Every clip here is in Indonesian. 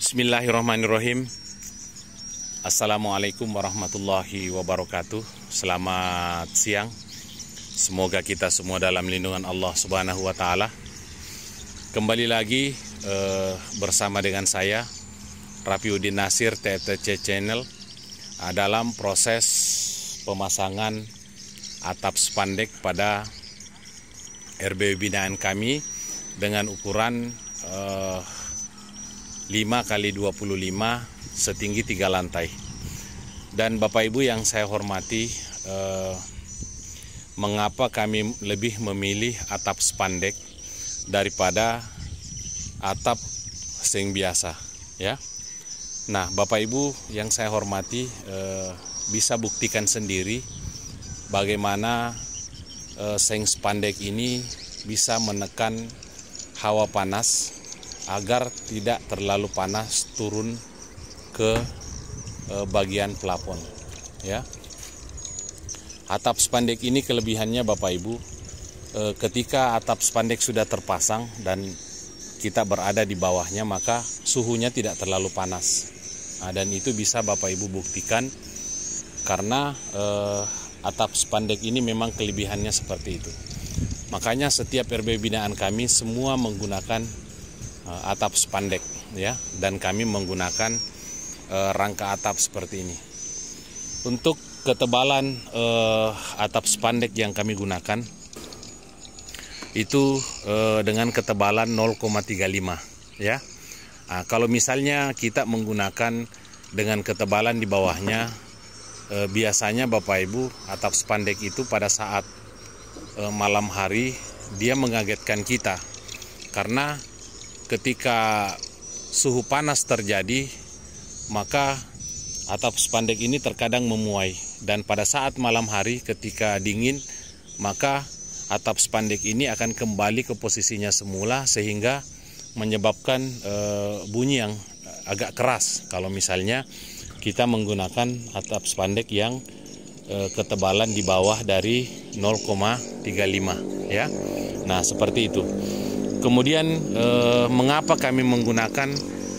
Bismillahirrahmanirrahim. Assalamualaikum warahmatullahi wabarakatuh. Selamat siang. Semoga kita semua dalam lindungan Allah Subhanahu wa Ta'ala. Kembali lagi bersama dengan saya Rafiuddin Nasir, TFTC Channel, dalam proses pemasangan atap spandek pada RBW binaan kami dengan ukuran 5x25 setinggi 3 lantai. Dan Bapak Ibu yang saya hormati, mengapa kami lebih memilih atap spandek daripada atap seng biasa, ya? Nah, Bapak Ibu yang saya hormati, bisa buktikan sendiri bagaimana seng spandek ini bisa menekan hawa panas agar tidak terlalu panas turun ke bagian plafon, ya. Atap spandek ini kelebihannya Bapak Ibu, ketika atap spandek sudah terpasang dan kita berada di bawahnya, maka suhunya tidak terlalu panas. Nah, dan itu bisa Bapak Ibu buktikan karena atap spandek ini memang kelebihannya seperti itu. Makanya setiap RBW binaan kami semua menggunakan atap spandek, ya, dan kami menggunakan rangka atap seperti ini. Untuk ketebalan atap spandek yang kami gunakan itu dengan ketebalan 0,35, ya. Nah, kalau misalnya kita menggunakan dengan ketebalan di bawahnya, biasanya Bapak Ibu atap spandek itu pada saat malam hari dia mengagetkan kita, karena ketika suhu panas terjadi, maka atap spandek ini terkadang memuai. Dan pada saat malam hari ketika dingin, maka atap spandek ini akan kembali ke posisinya semula, sehingga menyebabkan bunyi yang agak keras kalau misalnya kita menggunakan atap spandek yang ketebalan di bawah dari 0,35, ya. Nah, seperti itu. Kemudian mengapa kami menggunakan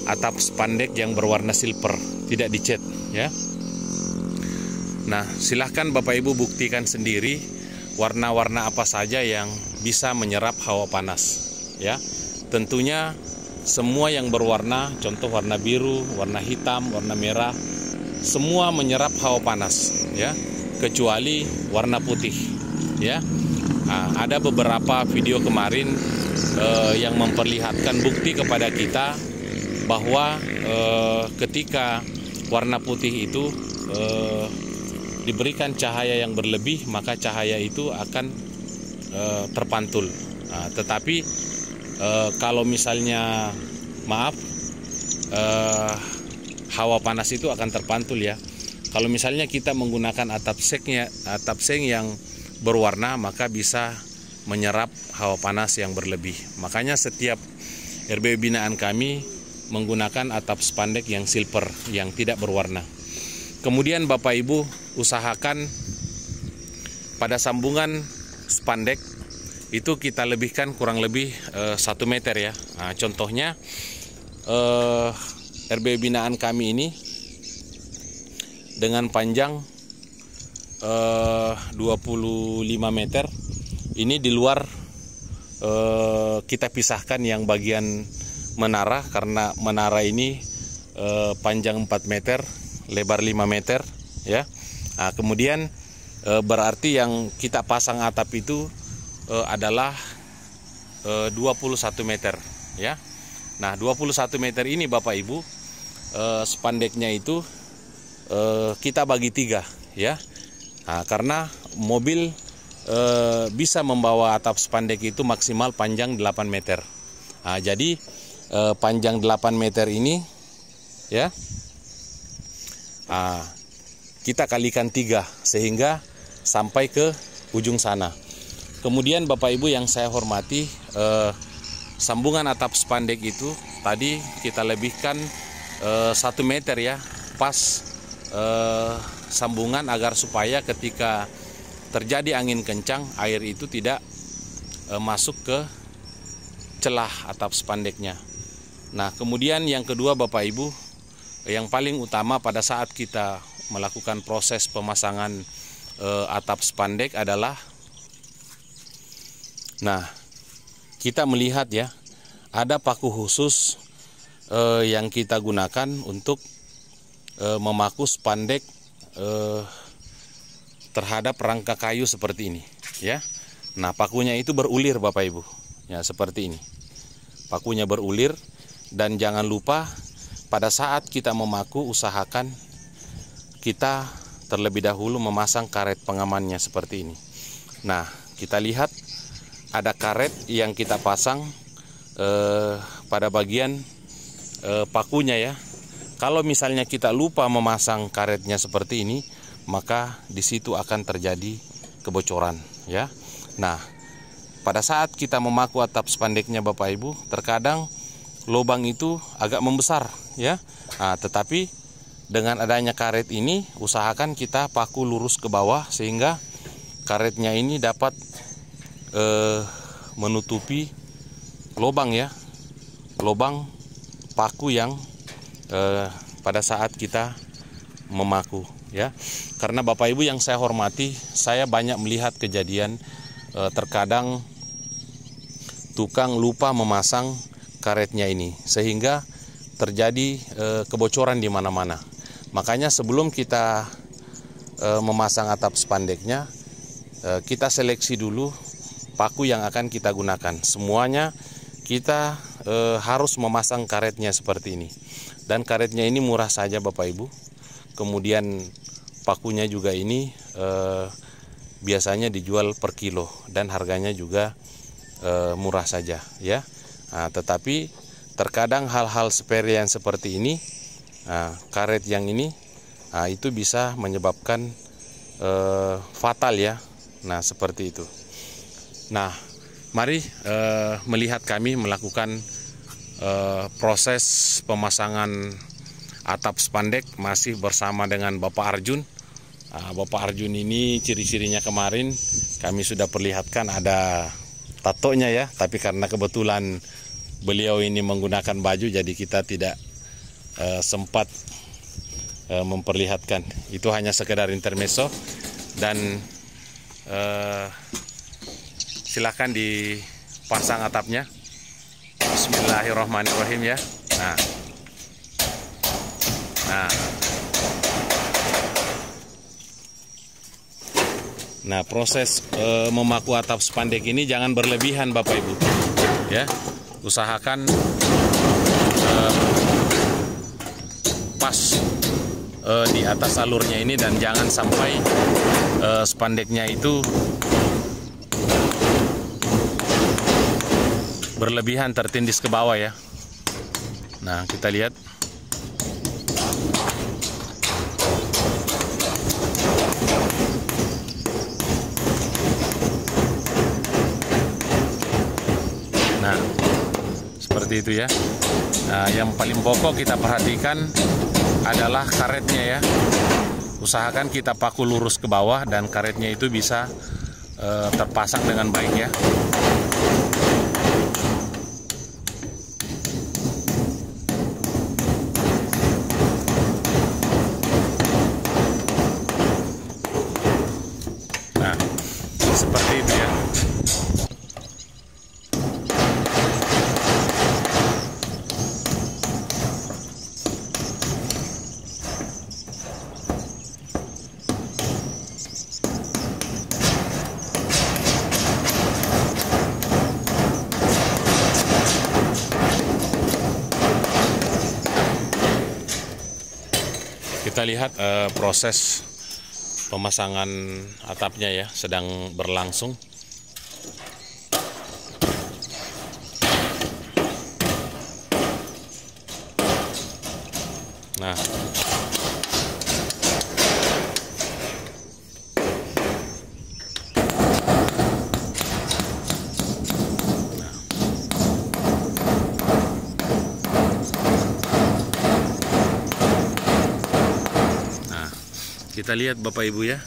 atap spandek yang berwarna silver, tidak dicat, ya? Nah, silahkan Bapak Ibu buktikan sendiri warna-warna apa saja yang bisa menyerap hawa panas, ya. Tentunya semua yang berwarna, contoh warna biru, warna hitam, warna merah, semua menyerap hawa panas, ya, kecuali warna putih, ya. Nah, ada beberapa video kemarin yang memperlihatkan bukti kepada kita bahwa ketika warna putih itu diberikan cahaya yang berlebih, maka cahaya itu akan terpantul. Nah, tetapi kalau misalnya hawa panas itu akan terpantul, ya. Kalau misalnya kita menggunakan atap seng yang berwarna, maka bisa menyerap hawa panas yang berlebih. Makanya setiap RBW binaan kami menggunakan atap spandek yang silver, yang tidak berwarna. Kemudian Bapak Ibu usahakan pada sambungan spandek itu kita lebihkan kurang lebih 1 meter, ya. Nah, contohnya RBW binaan kami ini dengan panjang 25 meter. Ini di luar kita pisahkan yang bagian menara, karena menara ini panjang 4 meter, lebar 5 meter, ya. Nah, kemudian berarti yang kita pasang atap itu adalah 21 meter, ya. Nah, 21 meter ini Bapak Ibu, spandeknya itu kita bagi 3, ya. Nah, karena mobil bisa membawa atap spandek itu maksimal panjang 8 meter. Nah, jadi panjang 8 meter ini, ya, kita kalikan 3 sehingga sampai ke ujung sana. Kemudian Bapak Ibu yang saya hormati, sambungan atap spandek itu tadi kita lebihkan 1 meter, ya, pas sambungan, agar supaya ketika terjadi angin kencang, air itu tidak masuk ke celah atap spandeknya. Nah, kemudian yang kedua Bapak Ibu, yang paling utama pada saat kita melakukan proses pemasangan atap spandek adalah, nah, kita melihat ya, ada paku khusus yang kita gunakan untuk memaku spandek terhadap rangka kayu seperti ini ya. Nah, pakunya itu berulir Bapak Ibu ya, seperti ini. Pakunya berulir, dan jangan lupa pada saat kita memaku usahakan kita terlebih dahulu memasang karet pengamannya seperti ini. Nah, kita lihat ada karet yang kita pasang pada bagian pakunya ya. Kalau misalnya kita lupa memasang karetnya seperti ini, maka di situ akan terjadi kebocoran ya. Nah, pada saat kita memaku atap spandeknya Bapak Ibu, terkadang lubang itu agak membesar ya. Nah, tetapi dengan adanya karet ini, usahakan kita paku lurus ke bawah sehingga karetnya ini dapat menutupi lubang ya, lubang paku yang pada saat kita memaku ya. Karena Bapak Ibu yang saya hormati, saya banyak melihat kejadian terkadang tukang lupa memasang karetnya ini sehingga terjadi kebocoran di mana-mana. Makanya sebelum kita memasang atap spandeknya, kita seleksi dulu paku yang akan kita gunakan. Semuanya kita harus memasang karetnya seperti ini. Dan karetnya ini murah saja Bapak Ibu. Kemudian pakunya juga ini biasanya dijual per kilo dan harganya juga murah saja ya. Nah, tetapi terkadang hal-hal sepele yang seperti ini, karet yang ini itu bisa menyebabkan fatal ya. Nah, seperti itu. Nah, mari melihat kami melakukan proses pemasangan atap spandek masih bersama dengan Bapak Arjun. Bapak Arjun ini ciri-cirinya kemarin kami sudah perlihatkan ada tatonya ya, tapi karena kebetulan beliau ini menggunakan baju jadi kita tidak sempat memperlihatkan. Itu hanya sekedar intermezzo, dan silakan dipasang atapnya. Bismillahirrahmanirrahim ya. Nah, proses memaku atap spandek ini jangan berlebihan Bapak Ibu ya. Usahakan pas di atas alurnya ini, dan jangan sampai spandeknya itu berlebihan tertindis ke bawah ya. Nah, kita lihat. Nah, seperti itu ya. Nah, yang paling pokok kita perhatikan adalah karetnya ya. Usahakan kita paku lurus ke bawah dan karetnya itu bisa terpasang dengan baik ya. Nah, seperti itu ya. Kita lihat proses pemasangan atapnya ya sedang berlangsung. Nah, kita lihat Bapak Ibu ya,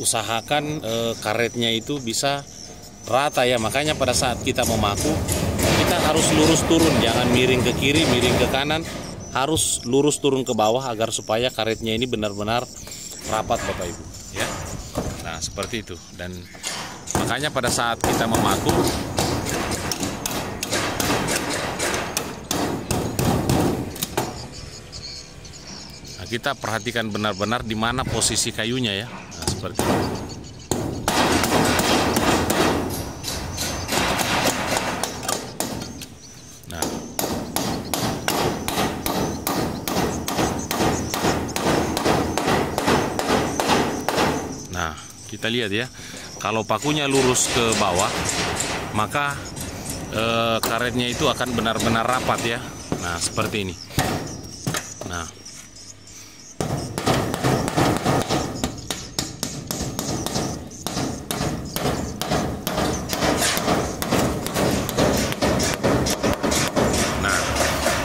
usahakan karetnya itu bisa rata ya. Makanya pada saat kita memaku, kita harus lurus turun, jangan miring ke kiri, miring ke kanan, harus lurus turun ke bawah agar supaya karetnya ini benar-benar rapat Bapak Ibu ya. Nah seperti itu, dan makanya pada saat kita memaku kita perhatikan benar-benar di mana posisi kayunya ya. Nah, seperti itu. Nah. Nah, kita lihat ya. Kalau pakunya lurus ke bawah, maka karetnya itu akan benar-benar rapat ya. Nah, seperti ini. Nah,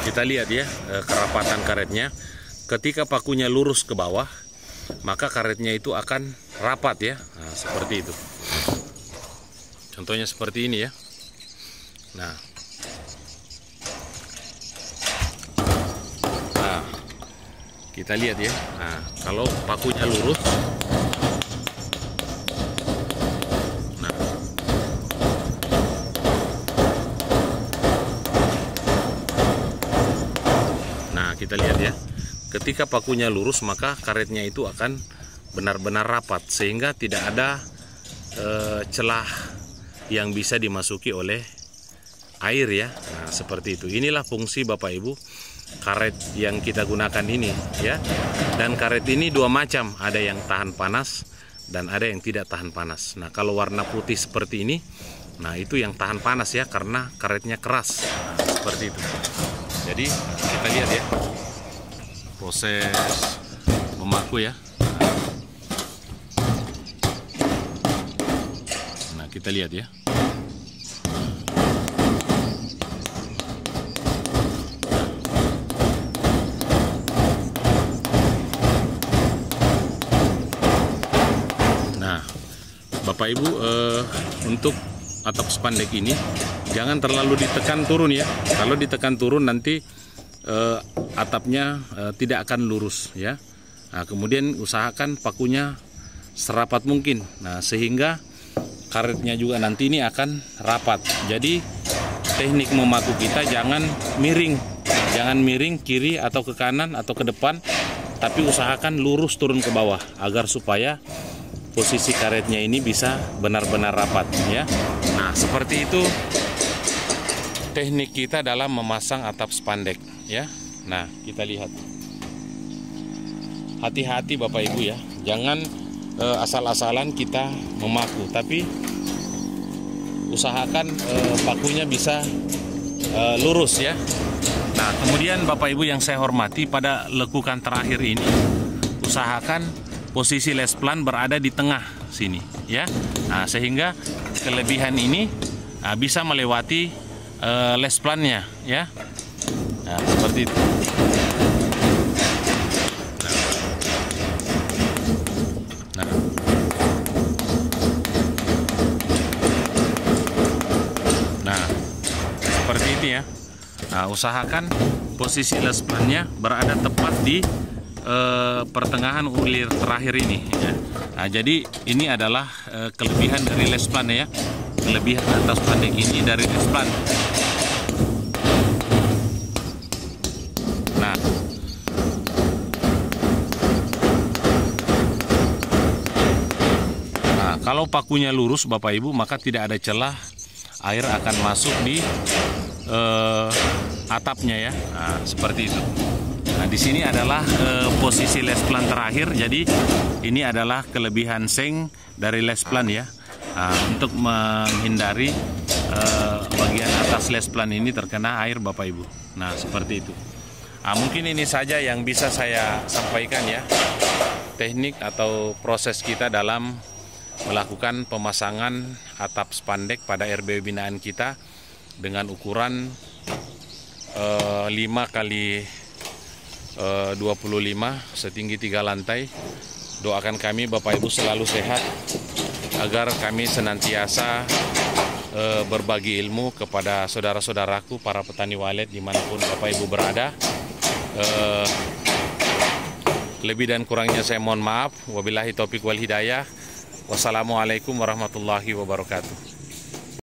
kita lihat ya kerapatan karetnya. Ketika pakunya lurus ke bawah, maka karetnya itu akan rapat ya. Nah, seperti itu. Contohnya seperti ini ya. Nah, kita lihat ya. Nah, kalau pakunya lurus, kita lihat ya, ketika pakunya lurus maka karetnya itu akan benar-benar rapat sehingga tidak ada celah yang bisa dimasuki oleh air ya. Nah seperti itu. Inilah fungsi Bapak Ibu karet yang kita gunakan ini ya. Dan karet ini dua macam, ada yang tahan panas dan ada yang tidak tahan panas. Nah kalau warna putih seperti ini, nah itu yang tahan panas ya, karena karetnya keras. Nah, seperti itu. Jadi kita lihat ya proses memaku ya. Nah kita lihat ya. Nah Bapak Ibu, untuk atap spandek ini jangan terlalu ditekan turun ya. Kalau ditekan turun nanti atapnya tidak akan lurus ya. Nah, kemudian usahakan pakunya serapat mungkin. Nah, sehingga karetnya juga nanti ini akan rapat. Jadi teknik memaku kita jangan miring kiri atau ke kanan atau ke depan, tapi usahakan lurus turun ke bawah agar supaya posisi karetnya ini bisa benar-benar rapat ya. Nah, seperti itu teknik kita dalam memasang atap spandek ya. Nah, kita lihat. Hati-hati Bapak Ibu ya. Jangan asal-asalan kita memaku, tapi usahakan pakunya bisa lurus ya. Nah, kemudian Bapak Ibu yang saya hormati, pada lekukan terakhir ini usahakan posisi lesplan berada di tengah sini ya. Nah, sehingga kelebihan ini bisa melewati lesplannya ya. Nah, seperti itu. Nah, seperti ini ya. Nah, usahakan posisi lesplannya berada tepat di pertengahan ulir terakhir ini ya. Nah, jadi ini adalah kelebihan dari lesplan ya. Kelebihan atas spandek ini dari lesplan. Nah, kalau pakunya lurus Bapak Ibu, maka tidak ada celah air akan masuk di atapnya ya. Nah, seperti itu. Nah, di sini adalah posisi lesplan terakhir. Jadi ini adalah kelebihan seng dari lesplan ya. Nah, untuk menghindari bagian atas lesplan ini terkena air Bapak Ibu. Nah, seperti itu. Nah, mungkin ini saja yang bisa saya sampaikan ya, teknik atau proses kita dalam melakukan pemasangan atap spandek pada RBW binaan kita dengan ukuran 5 kali 25 setinggi 3 lantai. Doakan kami Bapak Ibu selalu sehat agar kami senantiasa berbagi ilmu kepada saudara-saudaraku para petani walet dimanapun Bapak Ibu berada. Lebih dan kurangnya saya mohon maaf. Wabillahi taufiq wal hidayah. Wassalamualaikum warahmatullahi wabarakatuh.